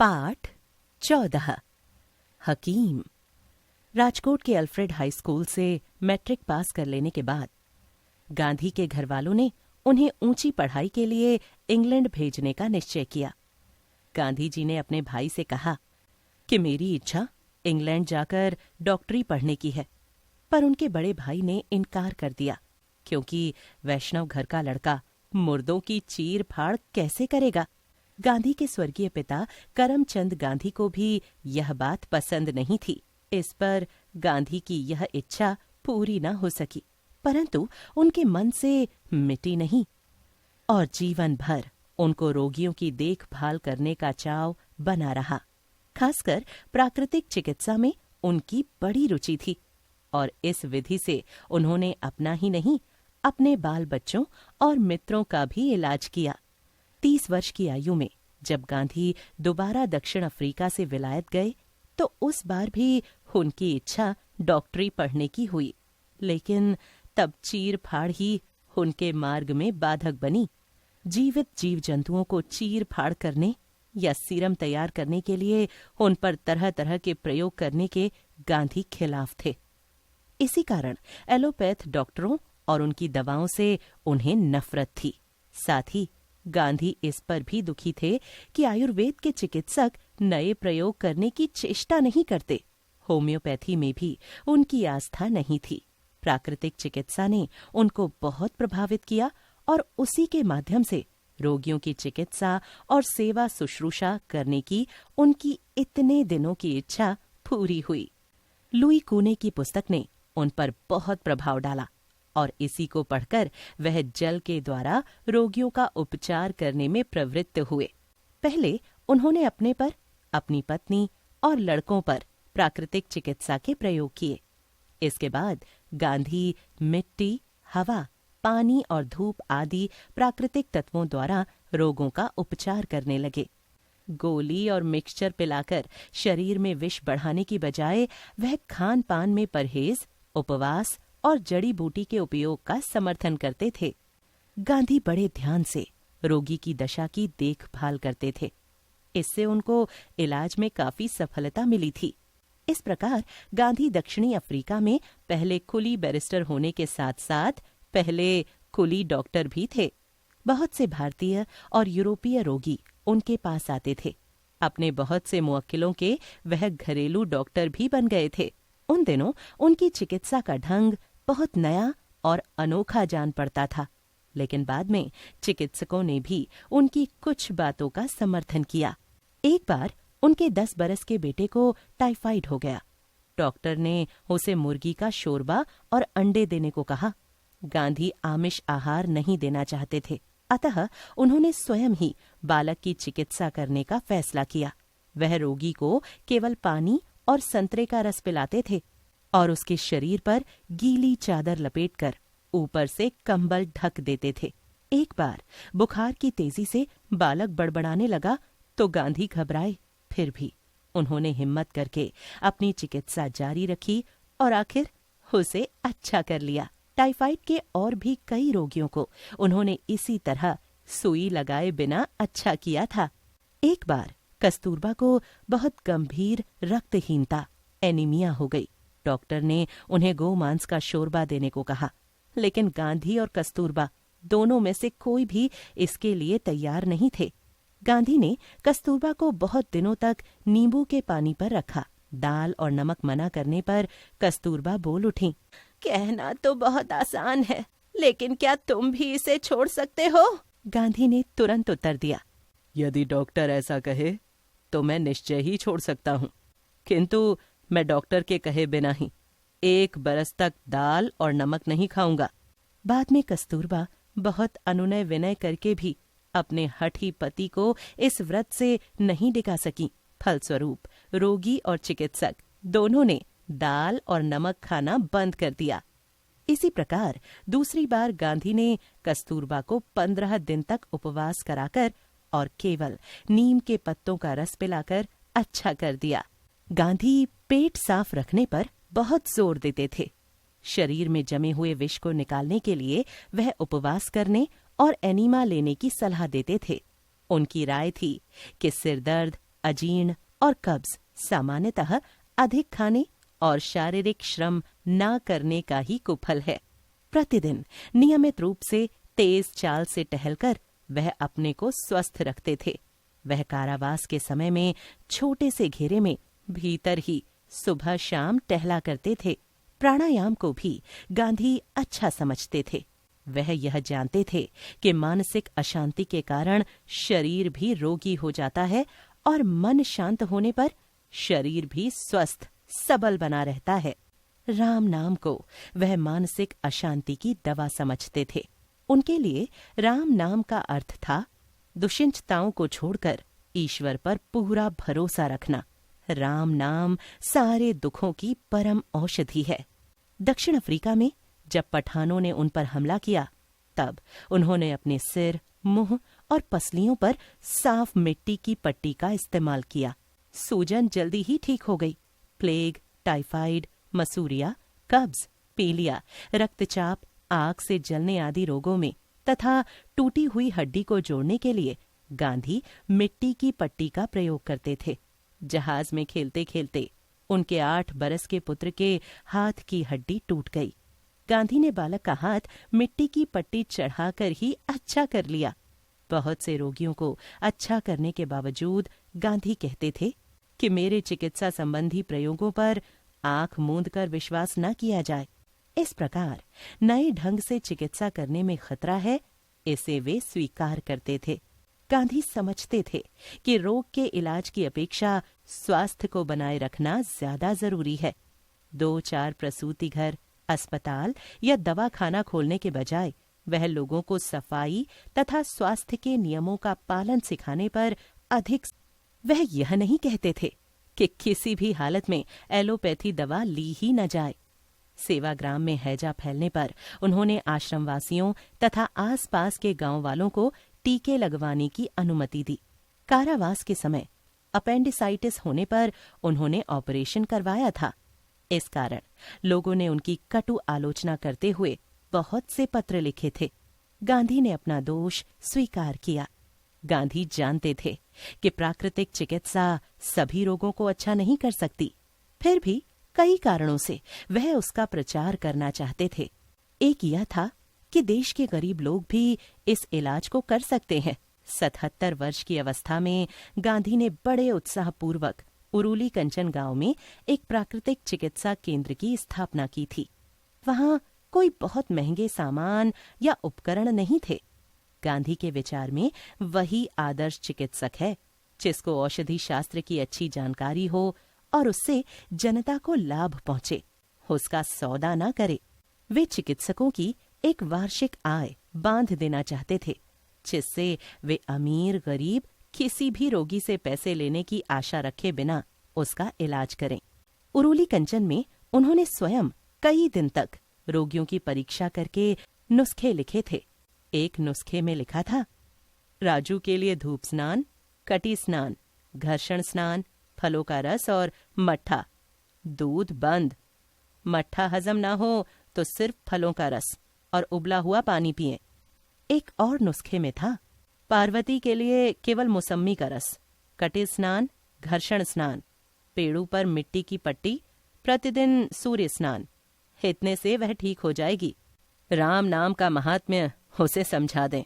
पाठ 14 हकीम। राजकोट के Alfred high school से मैट्रिक पास कर लेने के बाद गांधी के घर वालों ने उन्हें ऊंची पढ़ाई के लिए इंग्लैंड भेजने का निश्चय किया। गांधी जी ने अपने भाई से कहा कि मेरी इच्छा इंग्लैंड जाकर डॉक्टरी पढ़ने की है, पर उनके बड़े भाई ने इनकार कर दिया, क्योंकि वैष्णव घर का लड़का मुर्दों की चीर फाड़ कैसे करेगा। गांधी के स्वर्गीय पिता करमचंद गांधी को भी यह बात पसंद नहीं थी। इस पर गांधी की यह इच्छा पूरी न हो सकी, परंतु उनके मन से मिटी नहीं और जीवन भर उनको रोगियों की देखभाल करने का चाव बना रहा। खासकर प्राकृतिक चिकित्सा में उनकी बड़ी रुचि थी और इस विधि से उन्होंने अपना ही नहीं, अपने बाल बच्चों और मित्रों का भी इलाज किया। 30 वर्ष की आयु में जब गांधी दोबारा दक्षिण अफ्रीका से विलायत गए तो उस बार भी उनकी इच्छा डॉक्टरी पढ़ने की हुई, लेकिन तब चीर फाड़ ही उनके मार्ग में बाधक बनी। जीवित जीव जंतुओं को चीर फाड़ करने या सीरम तैयार करने के लिए उन पर तरह तरह के प्रयोग करने के गांधी खिलाफ थे। इसी कारण एलोपैथ डॉक्टरों और उनकी दवाओं से उन्हें नफरत थी। साथ ही गांधी इस पर भी दुखी थे कि आयुर्वेद के चिकित्सक नए प्रयोग करने की चेष्टा नहीं करते। होम्योपैथी में भी उनकी आस्था नहीं थी। प्राकृतिक चिकित्सा ने उनको बहुत प्रभावित किया और उसी के माध्यम से रोगियों की चिकित्सा और सेवा शुश्रूषा करने की उनकी इतने दिनों की इच्छा पूरी हुई। लुई कूने की पुस्तक ने उन पर बहुत प्रभाव डाला और इसी को पढ़कर वह जल के द्वारा रोगियों का उपचार करने में प्रवृत्त हुए। पहले उन्होंने अपने पर, अपनी पत्नी और लड़कों पर प्राकृतिक चिकित्सा के प्रयोग किए। इसके बाद गांधी मिट्टी, हवा, पानी और धूप आदि प्राकृतिक तत्वों द्वारा रोगों का उपचार करने लगे। गोली और मिक्सचर पिलाकर शरीर में विष बढ़ाने की बजाय वह खान पान में परहेज, उपवास और जड़ी बूटी के उपयोग का समर्थन करते थे। गांधी बड़े ध्यान से रोगी की दशा की देखभाल करते थे। इससे उनको इलाज में काफी सफलता मिली थी। इस प्रकार गांधी दक्षिणी अफ्रीका में पहले कुली बैरिस्टर होने के साथ साथ पहले कुली डॉक्टर भी थे। बहुत से भारतीय और यूरोपीय रोगी उनके पास आते थे। अपने बहुत से मुवक्किलों के वह घरेलू डॉक्टर भी बन गए थे। उन दिनों उनकी चिकित्सा का ढंग बहुत नया और अनोखा जान पड़ता था, लेकिन बाद में चिकित्सकों ने भी उनकी कुछ बातों का समर्थन किया। एक बार उनके 10 बरस के बेटे को टाइफाइड हो गया। डॉक्टर ने उसे मुर्गी का शोरबा और अंडे देने को कहा। गांधी आमिष आहार नहीं देना चाहते थे, अतः उन्होंने स्वयं ही बालक की चिकित्सा करने का फैसला किया। वह रोगी को केवल पानी और संतरे का रस पिलाते थे और उसके शरीर पर गीली चादर लपेटकर ऊपर से कंबल ढक देते थे। एक बार बुखार की तेजी से बालक बड़बड़ाने लगा तो गांधी घबराए, फिर भी उन्होंने हिम्मत करके अपनी चिकित्सा जारी रखी और आखिर उसे अच्छा कर लिया। टाइफाइड के और भी कई रोगियों को उन्होंने इसी तरह सुई लगाए बिना अच्छा किया था। एक बार कस्तूरबा को बहुत गंभीर रक्तहीनता, एनीमिया हो गई। डॉक्टर ने उन्हें गोमांस का शोरबा देने को कहा, लेकिन गांधी और कस्तूरबा दोनों में से कोई भी इसके लिए तैयार नहीं थे। गांधी ने कस्तूरबा को बहुत दिनों तक नींबू के पानी पर रखा। दाल और नमक मना करने पर कस्तूरबा बोल उठी, कहना तो बहुत आसान है, लेकिन क्या तुम भी इसे छोड़ सकते हो? गांधी ने तुरंत उत्तर दिया, यदि डॉक्टर ऐसा कहे तो मैं निश्चय ही छोड़ सकता हूँ, किंतु मैं डॉक्टर के कहे बिना ही 1 बरस तक दाल और नमक नहीं खाऊंगा। बाद में कस्तूरबा बहुत अनुनय विनय करके भी अपने हठी पति को इस व्रत से नहीं डिगा सकी। फलस्वरूप रोगी और चिकित्सक दोनों ने दाल और नमक खाना बंद कर दिया। इसी प्रकार दूसरी बार गांधी ने कस्तूरबा को 15 दिन तक उपवास कराकर और केवल नीम के पत्तों का रस पिलाकर अच्छा कर दिया। गांधी पेट साफ रखने पर बहुत जोर देते थे। शरीर में जमे हुए विष को निकालने के लिए वह उपवास करने और एनीमा लेने की सलाह देते थे। उनकी राय थी कि सिर दर्द, अजीर्ण और कब्ज सामान्यतः अधिक खाने और शारीरिक श्रम ना करने का ही कुफल है। प्रतिदिन नियमित रूप से तेज चाल से टहलकर वह अपने को स्वस्थ रखते थे। वह कारावास के समय में छोटे से घेरे में भीतर ही सुबह शाम टहला करते थे। प्राणायाम को भी गांधी अच्छा समझते थे। वह यह जानते थे कि मानसिक अशांति के कारण शरीर भी रोगी हो जाता है और मन शांत होने पर शरीर भी स्वस्थ सबल बना रहता है। राम नाम को वह मानसिक अशांति की दवा समझते थे। उनके लिए राम नाम का अर्थ था दुश्चिंताओं को छोड़कर ईश्वर पर पूरा भरोसा रखना। राम नाम सारे दुखों की परम औषधि है। दक्षिण अफ्रीका में जब पठानों ने उन पर हमला किया, तब उन्होंने अपने सिर, मुंह और पसलियों पर साफ मिट्टी की पट्टी का इस्तेमाल किया। सूजन जल्दी ही ठीक हो गई। प्लेग, टाइफाइड, मसूरिया, कब्ज, पीलिया, रक्तचाप, आग से जलने आदि रोगों में तथा टूटी हुई हड्डी को जोड़ने के लिए गांधी मिट्टी की पट्टी का प्रयोग करते थे। जहाज में खेलते खेलते उनके 8 बरस के पुत्र के हाथ की हड्डी टूट गई। गांधी ने बालक का हाथ मिट्टी की पट्टी चढ़ाकर ही अच्छा कर लिया। बहुत से रोगियों को अच्छा करने के बावजूद गांधी कहते थे कि मेरे चिकित्सा संबंधी प्रयोगों पर आंख मूंद कर विश्वास न किया जाए। इस प्रकार नए ढंग से चिकित्सा करने में खतरा है, इसे वे स्वीकार करते थे। गांधी समझते थे कि रोग के इलाज की अपेक्षा स्वास्थ्य को बनाए रखना ज्यादा जरूरी है। 2-4 प्रसूति घर, अस्पताल या दवाखाना खोलने के बजाय वह लोगों को सफाई तथा स्वास्थ्य के नियमों का पालन सिखाने पर अधिक। वह यह नहीं कहते थे कि किसी भी हालत में एलोपैथी दवा ली ही न जाए। सेवाग्राम में हैजा फैलने पर उन्होंने आश्रमवासियों तथा आसपास के गांव वालों को टीके लगवाने की अनुमति दी। कारावास के समय अपेंडिसाइटिस होने पर उन्होंने ऑपरेशन करवाया था। इस कारण लोगों ने उनकी कटु आलोचना करते हुए बहुत से पत्र लिखे थे। गांधी ने अपना दोष स्वीकार किया। गांधी जानते थे कि प्राकृतिक चिकित्सा सभी रोगों को अच्छा नहीं कर सकती, फिर भी कई कारणों से वह उसका प्रचार करना चाहते थे। एक यह था कि देश के गरीब लोग भी इस इलाज को कर सकते हैं। 77 वर्ष की अवस्था में गांधी ने बड़े उत्साहपूर्वक उरुली कंचन गांव में एक प्राकृतिक चिकित्सा केंद्र की स्थापना की थी। वहां कोई बहुत महंगे सामान या उपकरण नहीं थे। गांधी के विचार में वही आदर्श चिकित्सक है जिसको औषधि शास्त्र की अच्छी जानकारी हो और उससे जनता को लाभ पहुंचे, उसका सौदा न करे। वे चिकित्सकों की एक वार्षिक आय बांध देना चाहते थे, जिससे वे अमीर गरीब किसी भी रोगी से पैसे लेने की आशा रखे बिना उसका इलाज करें। उरुली कंचन में उन्होंने स्वयं कई दिन तक रोगियों की परीक्षा करके नुस्खे लिखे थे। एक नुस्खे में लिखा था, राजू के लिए धूप स्नान, कटी स्नान, घर्षण स्नान, फलों का रस और मट्ठा। दूध बंद। मट्ठा हजम ना हो तो सिर्फ फलों का रस और उबला हुआ पानी पिएं। एक और नुस्खे में था, पार्वती के लिए केवल मौसम्मी का रस, कटी स्नान, घर्षण स्नान, पेड़ों पर मिट्टी की पट्टी, प्रतिदिन सूर्य स्नान। इतने से वह ठीक हो जाएगी। राम नाम का महात्म्य उसे समझा दें।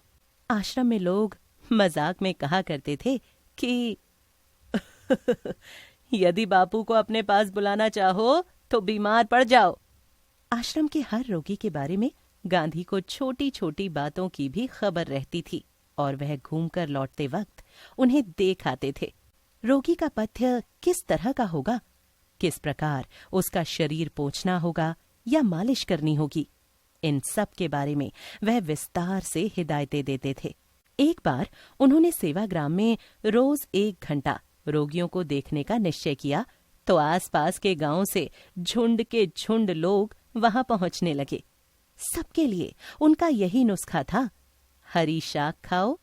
आश्रम में लोग मजाक में कहा करते थे कि यदि बापू को अपने पास बुलाना चाहो तो बीमार पड़ जाओ। आश्रम के हर रोगी के बारे में गांधी को छोटी छोटी बातों की भी खबर रहती थी और वह घूमकर लौटते वक्त उन्हें देख आते थे। रोगी का पथ्य किस तरह का होगा, किस प्रकार उसका शरीर पोंछना होगा या मालिश करनी होगी, इन सब के बारे में वह विस्तार से हिदायतें देते थे। एक बार उन्होंने सेवाग्राम में रोज 1 घंटा रोगियों को देखने का निश्चय किया तो आसपास के गांवों से झुंड के झुंड लोग वहां पहुंचने लगे। सबके लिए उनका यही नुस्खा था, हरी शाक खाओ,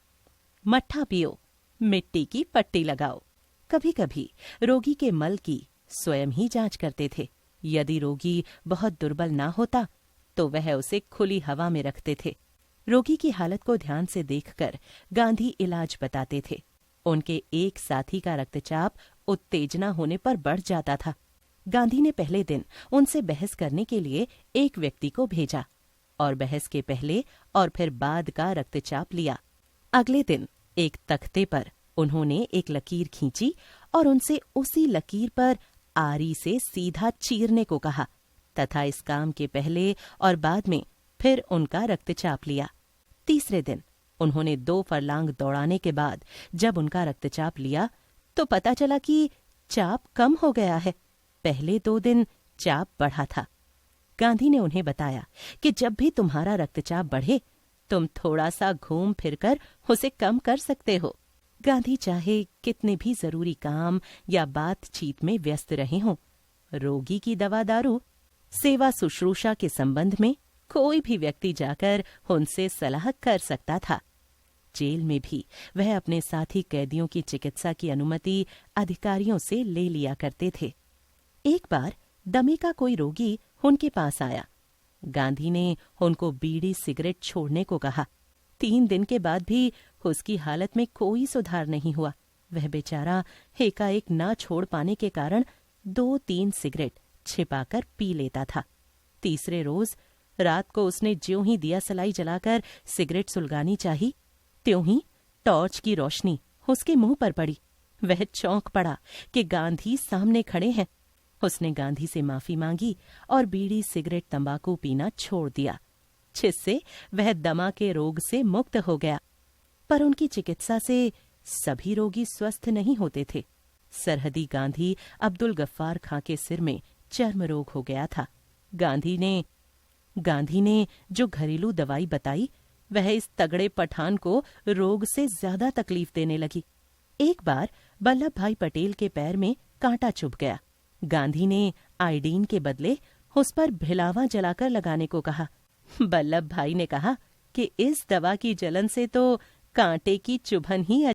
मट्ठा पियो, मिट्टी की पट्टी लगाओ। कभी कभी रोगी के मल की स्वयं ही जांच करते थे। यदि रोगी बहुत दुर्बल ना होता तो वह उसे खुली हवा में रखते थे। रोगी की हालत को ध्यान से देखकर गांधी इलाज बताते थे। उनके एक साथी का रक्तचाप उत्तेजना होने पर बढ़ जाता था। गांधी ने पहले दिन उनसे बहस करने के लिए एक व्यक्ति को भेजा और बहस के पहले और फिर बाद का रक्तचाप लिया। अगले दिन एक तख्ते पर उन्होंने एक लकीर खींची और उनसे उसी लकीर पर आरी से सीधा चीरने को कहा तथा इस काम के पहले और बाद में फिर उनका रक्तचाप लिया। तीसरे दिन उन्होंने 2 फरलांग दौड़ाने के बाद जब उनका रक्तचाप लिया तो पता चला कि चाप कम हो गया है। पहले 2 दिन चाप बढ़ा था। गांधी ने उन्हें बताया कि जब भी तुम्हारा रक्तचाप बढ़े तुम थोड़ा सा घूम फिरकर उसे कम कर सकते हो। गांधी चाहे कितने भी जरूरी काम या बातचीत में व्यस्त रहे हों, रोगी की दवा दारू, सेवा शुश्रूषा के संबंध में कोई भी व्यक्ति जाकर उनसे सलाह कर सकता था। जेल में भी वह अपने साथी कैदियों की चिकित्सा की अनुमति अधिकारियों से ले लिया करते थे। एक बार दमे का कोई रोगी उनके पास आया। गांधी ने उनको बीड़ी सिगरेट छोड़ने को कहा। 3 दिन के बाद भी उसकी हालत में कोई सुधार नहीं हुआ। वह बेचारा एकाएक ना छोड़ पाने के कारण 2-3 सिगरेट छिपाकर पी लेता था। तीसरे रोज रात को उसने ज्यों ही दिया सलाई जलाकर सिगरेट सुलगानी चाही, त्यों ही टॉर्च की रोशनी उसके मुंह पर पड़ी। वह चौंक पड़ा कि गांधी सामने खड़े हैं। उसने गांधी से माफी मांगी और बीड़ी सिगरेट तंबाकू पीना छोड़ दिया, जिससे वह दमा के रोग से मुक्त हो गया। पर उनकी चिकित्सा से सभी रोगी स्वस्थ नहीं होते थे। सरहदी गांधी अब्दुल गफ्फार खां के सिर में चर्म रोग हो गया था। गांधी ने जो घरेलू दवाई बताई वह इस तगड़े पठान को रोग से ज्यादा तकलीफ देने लगी। एक बार वल्लभ भाई पटेल के पैर में कांटा चुभ गया। गांधी ने आयोडीन के बदले उस पर भिलावा जलाकर लगाने को कहा। वल्लभ भाई ने कहा कि इस दवा की जलन से तो कांटे की चुभन ही